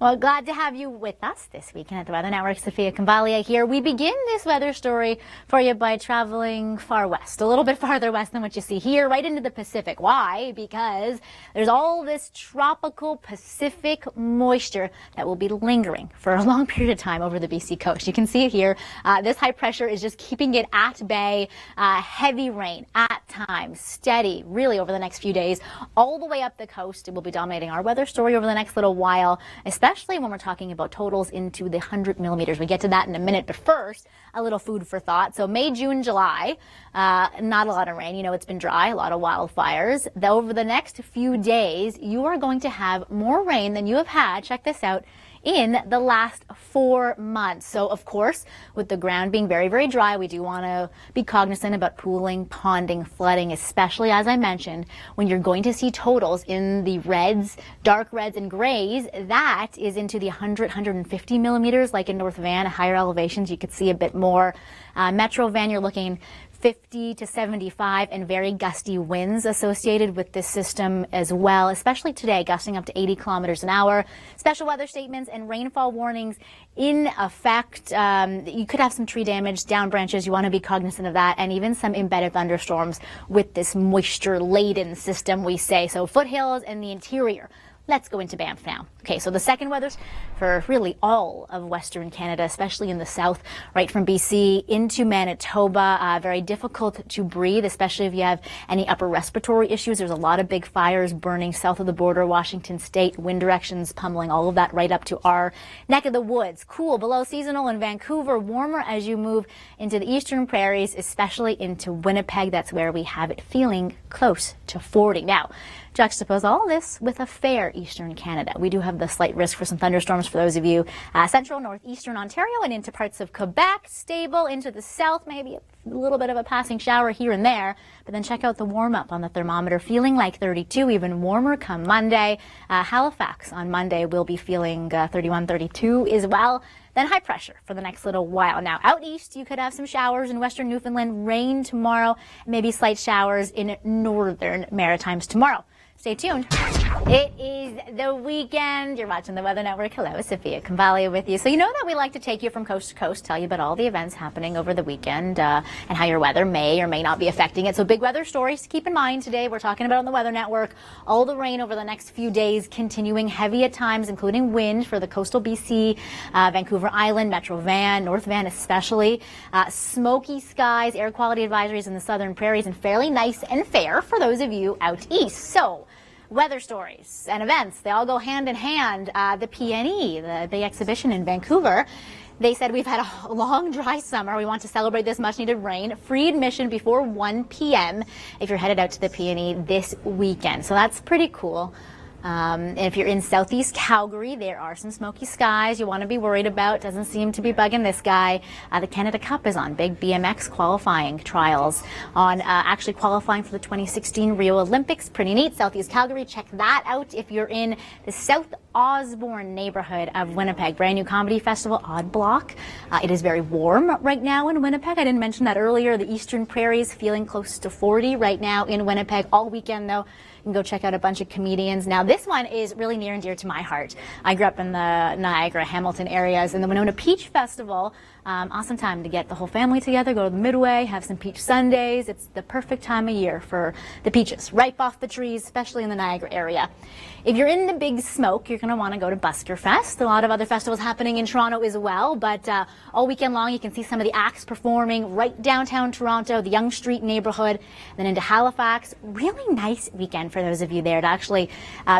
Well, glad to have you with us this weekend at the Weather Network. Saphia Khambalia here. We begin this weather story for you by traveling far west, a little bit farther west than what you see here, right into the Pacific. Why? Because there's all this tropical Pacific moisture that will be lingering for a long period of time over the BC coast. You can see it here. This high pressure is just keeping it at bay. Heavy rain at times, steady, really over the next few days, all the way up the coast. It will be dominating our weather story over the next little while, especially when we're talking about totals into the 100 millimeters. We get to that in a minute, but first, a little food for thought. So May, June, July, not a lot of rain. You know, it's been dry, a lot of wildfires. Over the next few days, you are going to have more rain than you have had, check this out, in the last 4 months. So, of course, with the ground being very, very dry, we do want to be cognizant about pooling, ponding, flooding, especially, as I mentioned, when you're going to see totals in the reds, dark reds and grays. That is into the 100, 150 millimeters, like in North Van, higher elevations. You could see a bit more. Metro Van, you're looking 50 to 75 and very gusty winds associated with this system as well, especially today, gusting up to 80 kilometers an hour. Special weather statements and rainfall warnings in effect. You could have some tree damage, down branches. You want to be cognizant of that, and even some embedded thunderstorms with this moisture-laden system, we say. So foothills and the interior. Let's go into Banff now. Okay, so the second weather's for really all of Western Canada, especially in the south, right from BC into Manitoba. Very difficult to breathe, especially if you have any upper respiratory issues. There's a lot of big fires burning south of the border, Washington State, wind directions pummeling all of that right up to our neck of the woods. Cool, below seasonal in Vancouver, warmer as you move into the eastern prairies, especially into Winnipeg. That's where we have it feeling close to 40. Now, juxtapose all this with a fair eastern Canada. We do have the slight risk for some thunderstorms for those of you central, northeastern Ontario and into parts of Quebec. Stable into the south, maybe a little bit of a passing shower here and there. But then check out the warm up on the thermometer, feeling like 32, even warmer come Monday. Halifax on Monday will be feeling 31, 32 as well. Then high pressure for the next little while. Now, out east, you could have some showers in western Newfoundland, rain tomorrow, maybe slight showers in northern Maritimes tomorrow. Stay tuned. It is the weekend. You're watching the Weather Network. Hello, Saphia Khambalia with you. So you know that we like to take you from coast to coast, tell you about all the events happening over the weekend and how your weather may or may not be affecting it. So big weather stories to keep in mind today. We're talking about on the Weather Network. All the rain over the next few days, continuing heavy at times, including wind for the coastal BC, Vancouver Island, Metro Van, North Van especially. Smoky skies, air quality advisories in the southern prairies, and fairly nice and fair for those of you out east. So weather stories and events, they all go hand in hand. The PNE, the exhibition in Vancouver, they said we've had a long, dry summer. We want to celebrate this much-needed rain. Free admission before 1 p.m. if you're headed out to the PNE this weekend. So that's pretty cool. If you're in southeast Calgary, there are some smoky skies you want to be worried about. Doesn't seem to be bugging this guy. The Canada Cup is on. Big BMX qualifying trials on actually qualifying for the 2016 Rio Olympics. Pretty neat. Southeast Calgary, check that out if you're in the South Osborne neighborhood of Winnipeg. Brand new comedy festival, Odd Block. It is very warm right now in Winnipeg. I didn't mention that earlier. The eastern prairies feeling close to 40 right now in Winnipeg. All weekend though. You can go check out a bunch of comedians. Now, this one is really near and dear to my heart. I grew up in the Niagara, Hamilton areas, and the Winona Peach Festival. Awesome time to get the whole family together, go to the Midway, have some peach sundaes. It's the perfect time of year for the peaches, ripe off the trees, especially in the Niagara area. If you're in the Big Smoke, you're going to want to go to Busker Fest. A lot of other festivals happening in Toronto as well, but all weekend long you can see some of the acts performing right downtown Toronto, the Yonge Street neighborhood, then into Halifax. Really nice weekend for those of you there to actually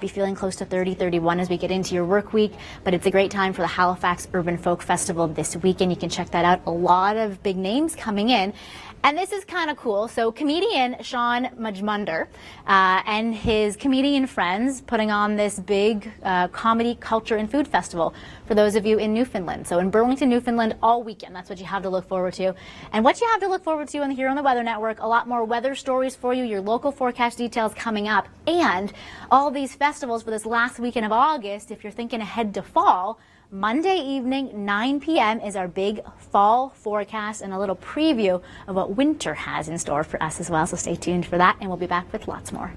be feeling close to 30, 31 as we get into your work week, but it's a great time for the Halifax Urban Folk Festival this weekend. You can check that out. A lot of big names coming in. And this is kind of cool. So comedian Sean Majmunder and his comedian friends putting on this big comedy, culture, and food festival for those of you in Newfoundland. So in Burlington, Newfoundland, all weekend. That's what you have to look forward to. And what you have to look forward to here on the Weather Network, a lot more weather stories for you, your local forecast details coming up, and all these festivals for this last weekend of August. If you're thinking ahead to fall, Monday evening, 9 p.m. is our big fall forecast and a little preview of what winter has in store for us as well. So stay tuned for that, and we'll be back with lots more.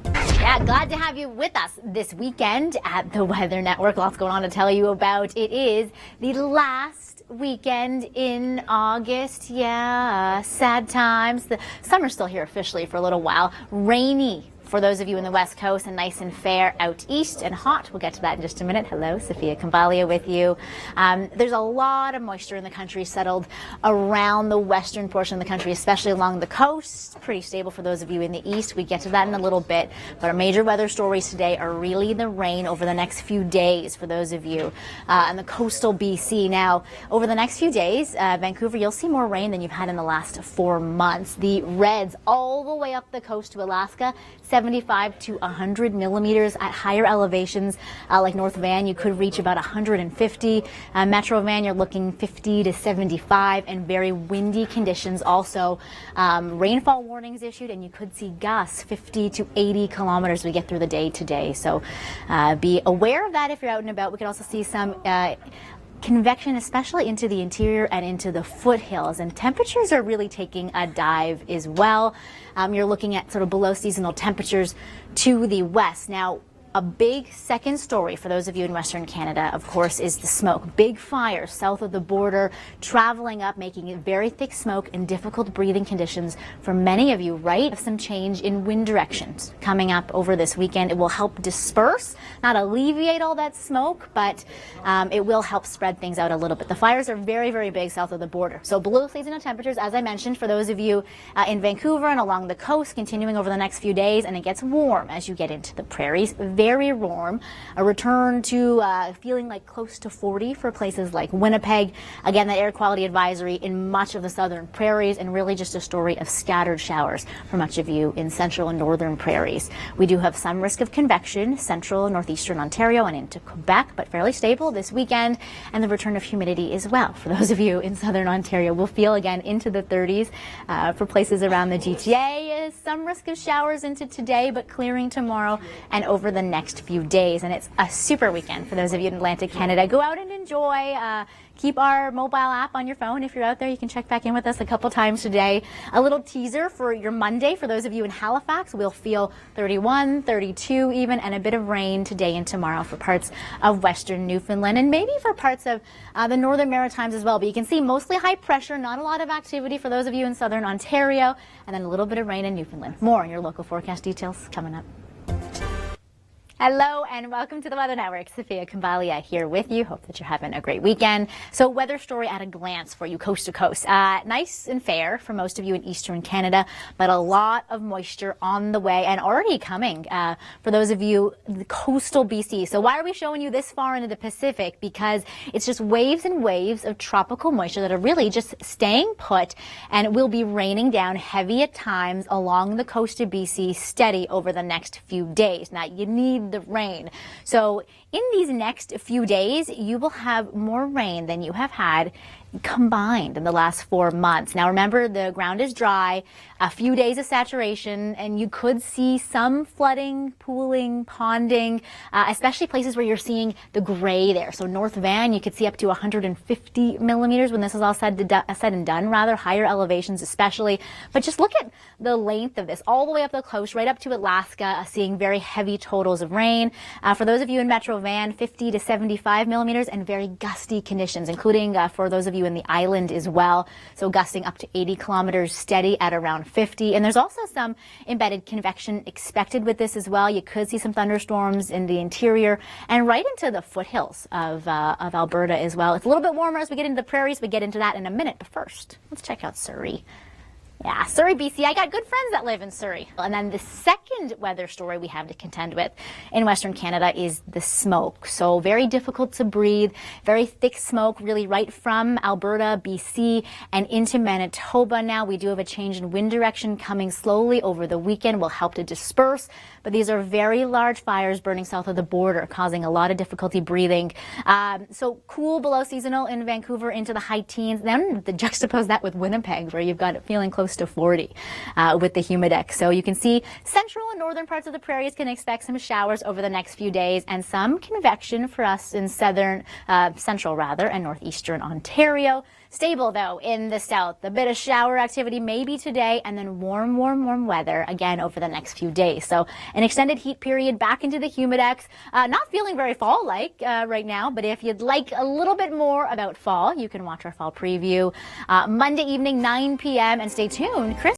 Yeah. Yeah, glad to have you with us this weekend at the Weather Network. Lots going on to tell you about. It is the last weekend in August. Yeah, sad times. The summer's still here officially for a little while. Rainy for those of you in the West Coast and nice and fair out east and hot. We'll get to that in just a minute. Hello, Saphia Khambalia with you. There's a lot of moisture in the country settled around the western portion of the country, especially along the coast. Pretty stable for those of you in the east. We get to that in a little bit. But our major weather stories today are really the rain over the next few days for those of you in the coastal BC. Now, over the next few days, Vancouver, you'll see more rain than you've had in the last 4 months. The reds all the way up the coast to Alaska, 75 to 100 millimeters at higher elevations like North Van. You could reach about 150. Metro Van, you're looking 50 to 75, and very windy conditions. Also, rainfall warnings issued, and you could see gusts 50 to 80 kilometers as we get through the day today. So be aware of that if you're out and about. We could also see some convection, especially into the interior and into the foothills, and temperatures are really taking a dive as well. You're looking at sort of below seasonal temperatures to the west. Now, a big second story for those of you in Western Canada, of course, is the smoke. Big fires south of the border, traveling up, making it very thick smoke and difficult breathing conditions for many of you, right? Some change in wind directions coming up over this weekend. It will help disperse, not alleviate all that smoke, but it will help spread things out a little bit. The fires are very, very big south of the border. So below seasonal temperatures, as I mentioned, for those of you in Vancouver and along the coast, continuing over the next few days, and it gets warm as you get into the prairies. Very warm. A return to feeling like close to 40 for places like Winnipeg. Again, the air quality advisory in much of the southern prairies, and really just a story of scattered showers for much of you in central and northern prairies. We do have some risk of convection, central and northeastern Ontario and into Quebec, but fairly stable this weekend, and the return of humidity as well. For those of you in southern Ontario, we'll feel again into the 30s for places around the GTA. Some risk of showers into today, but clearing tomorrow and over the next few days. And it's a super weekend for those of you in Atlantic Canada. Go out and enjoy. Keep our mobile app on your phone. If you're out there, you can check back in with us a couple times today. A little teaser for your Monday. For those of you in Halifax, we'll feel 31, 32 even, and a bit of rain today and tomorrow for parts of western Newfoundland, and maybe for parts of the northern Maritimes as well. But you can see mostly high pressure, not a lot of activity for those of you in southern Ontario, and then a little bit of rain in Newfoundland. More on your local forecast details coming up. Hello and welcome to the Weather Network. Saphia Khambalia here with you. Hope that you're having a great weekend. So, weather story at a glance for you coast to coast. Nice and fair for most of you in eastern Canada, but a lot of moisture on the way and already coming for those of you in the coastal BC. So why are we showing you this far into the Pacific? Because it's just waves and waves of tropical moisture that are really just staying put, and it will be raining down heavy at times along the coast of BC, steady over the next few days. Now, you need the rain. So in these next few days, you will have more rain than you have had combined in the last 4 months. Now remember, the ground is dry, a few days of saturation, and you could see some flooding, pooling, ponding, especially places where you're seeing the gray there. So North Van, you could see up to 150 millimeters when this is all said and done, rather higher elevations especially. But just look at the length of this all the way up the coast, right up to Alaska, seeing very heavy totals of rain. For those of you in Metro Van, 50 to 75 millimeters, and very gusty conditions, including for those of you in the island as well. So gusting up to 80 kilometers steady at around 50. And there's also some embedded convection expected with this as well. You could see some thunderstorms in the interior and right into the foothills of Alberta as well. It's a little bit warmer as we get into the prairies. We get into that in a minute. But first, let's check out Surrey. Yeah, Surrey, BC. I got good friends that live in Surrey. And then the second weather story we have to contend with in Western Canada is the smoke. So very difficult to breathe, very thick smoke, really right from Alberta, BC, and into Manitoba. Now we do have a change in wind direction coming slowly over the weekend, will help to disperse. But these are very large fires burning south of the border, causing a lot of difficulty breathing. So cool below seasonal in Vancouver into the high teens. Then juxtapose that with Winnipeg, where you've got it feeling close close to 40 with the humidex. So you can see central and northern parts of the prairies can expect some showers over the next few days and some convection for us in central and northeastern Ontario. Stable though in the south. A bit of shower activity maybe today, and then warm weather again over the next few days. So an extended heat period back into the humidex. Not feeling very fall-like right now, but if you'd like a little bit more about fall, you can watch our fall preview Monday evening 9 p.m. and stay tuned. Chris